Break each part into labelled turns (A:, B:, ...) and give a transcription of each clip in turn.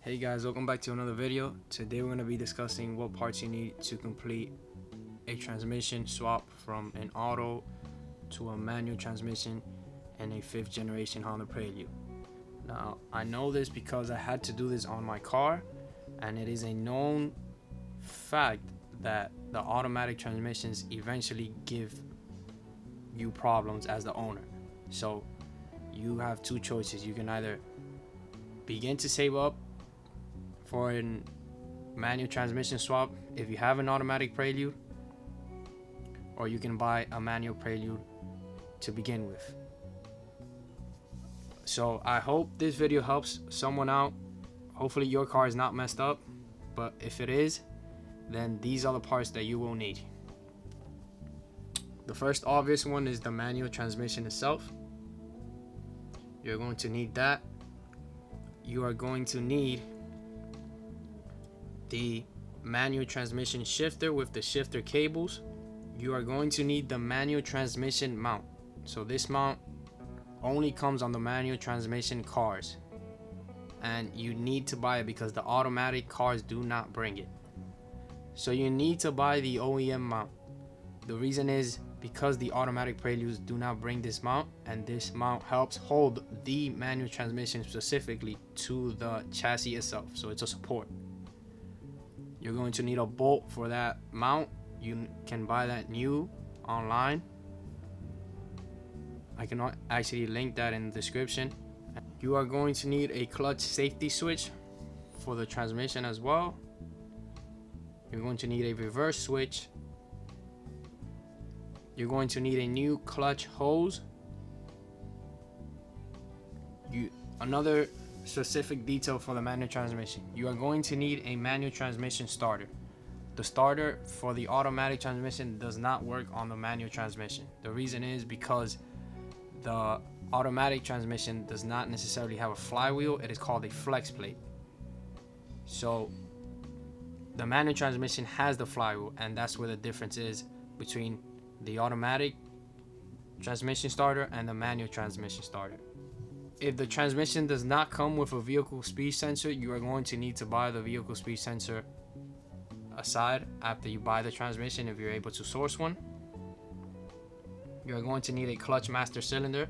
A: Hey guys, welcome back to another video. Today we're going to be discussing what parts you need to complete a transmission swap from an auto to a manual transmission and a 5th generation Honda Prelude. Now, I know this because I had to do this on my car, and it is a known fact that the automatic transmissions eventually give you problems as the owner. So you have two choices. You can either begin to save up for a manual transmission swap if you have an automatic Prelude, or you can buy a manual Prelude to begin with. So I hope this video helps someone out. Hopefully your car is not messed up, but if it is, then these are the parts that you will need. The first obvious one is the manual transmission itself. You're going to need that. You are going to need the manual transmission shifter with the shifter cables. You are going to need the manual transmission mount. So this mount only comes on the manual transmission cars, and you need to buy it because the automatic cars do not bring it. So you need to buy the OEM mount. The reason is because the automatic Preludes do not bring this mount, and this mount helps hold the manual transmission specifically to the chassis itself, so it's a support. You're going to need a bolt for that mount. You can buy that new online. I can actually link that in the description. You are going to need a clutch safety switch for the transmission as well. You're going to need a reverse switch. You're going to need a new clutch hose. Another specific detail for the manual transmission: you are going to need a manual transmission starter. The starter for the automatic transmission does not work on the manual transmission. The reason is because the automatic transmission does not necessarily have a flywheel. It is called a flex plate. So the manual transmission has the flywheel, and that's where the difference is between the automatic transmission starter and the manual transmission starter. If the transmission does not come with a vehicle speed sensor, you are going to need to buy the vehicle speed sensor aside after you buy the transmission, if you're able to source one. You're going to need a clutch master cylinder.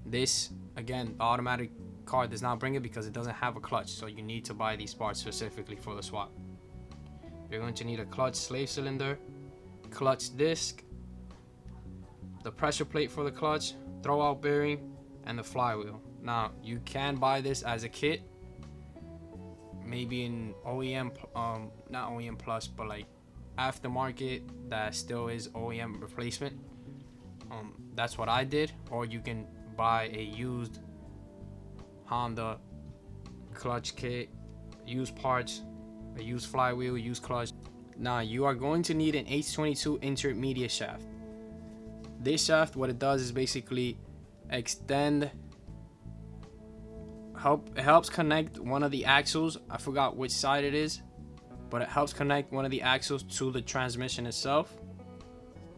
A: This, again, the automatic car does not bring it because it doesn't have a clutch, so you need to buy these parts specifically for the swap. You're going to need a clutch slave cylinder, clutch disc, the pressure plate for the clutch, throwout bearing, and the flywheel. Now, you can buy this as a kit, maybe in OEM, not OEM plus, but like aftermarket that still is OEM replacement. That's what I did. Or you can buy a used Honda clutch kit, used parts, a used flywheel, used clutch. Now, you are going to need an H22 intermediate shaft. This shaft, what it does is basically it helps connect one of the axles. I forgot which side it is, but it helps connect one of the axles to the transmission itself,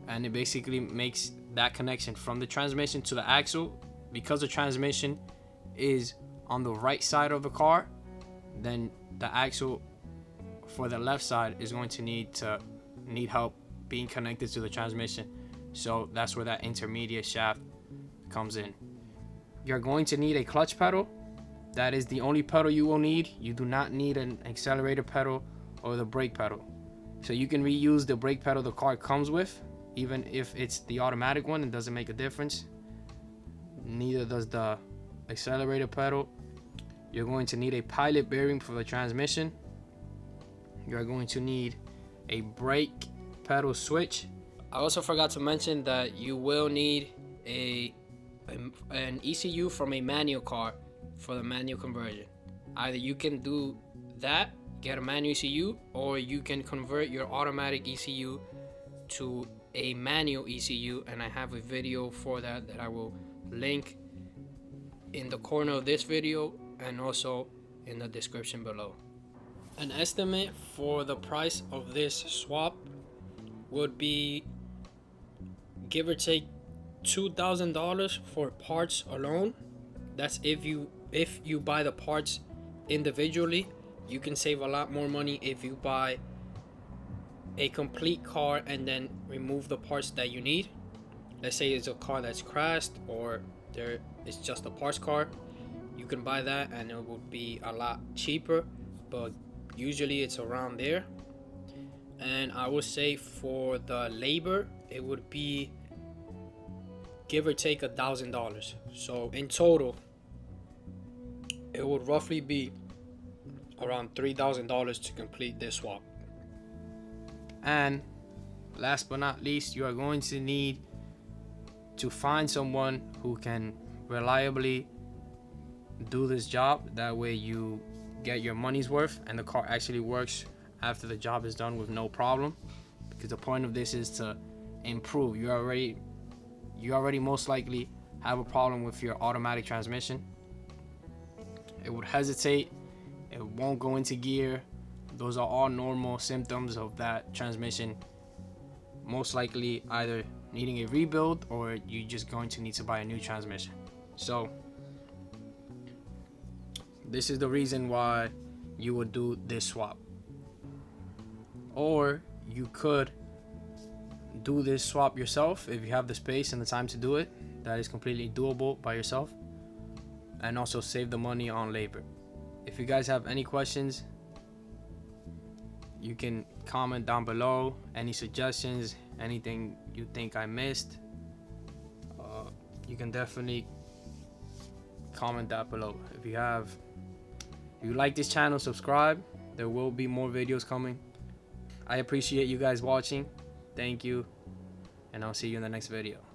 A: and it basically makes that connection from the transmission to the axle. Because the transmission is on the right side of the car, then the axle for the left side is going to need help being connected to the transmission. So that's where that intermediate shaft comes in. You're going to need a clutch pedal. That is the only pedal you will need. You do not need an accelerator pedal or the brake pedal. So you can reuse the brake pedal the car comes with, even if it's the automatic one. It doesn't make a difference. Neither does the accelerator pedal. You're going to need a pilot bearing for the transmission. You're going to need a brake pedal switch. I also forgot to mention that you will need an ECU from a manual car for the manual conversion. Either you can do that, get a manual ECU, or you can convert your automatic ECU to a manual ECU, and I have a video for that I will link in the corner of this video and also in the description below. An estimate for the price of this swap would be, give or take, $2,000 for parts alone. That's if you buy the parts individually, you can save a lot more money if you buy a complete car and then remove the parts that you need. Let's say it's a car that's crashed, or it's just a parts car. You can buy that and it would be a lot cheaper, but usually it's around there. And I would say for the labor, it would be give or take $1,000. So in total, it would roughly be around $3,000 to complete this swap. And last but not least, you are going to need to find someone who can reliably do this job. That way you get your money's worth and the car actually works after the job is done with no problem, because the point of this is to improve. You already most likely have a problem with your automatic transmission. It would hesitate, it won't go into gear. Those are all normal symptoms of that transmission most likely either needing a rebuild or you just going to need to buy a new transmission. So this is the reason why you would do this swap. Or you could do this swap yourself if you have the space and the time to do it. That is completely doable by yourself, and also save the money on labor. If you guys have any questions, you can comment down below. Any suggestions, anything you think I missed, you can definitely comment that below. If you like this channel, subscribe. There will be more videos coming. I appreciate you guys watching. Thank you, and I'll see you in the next video.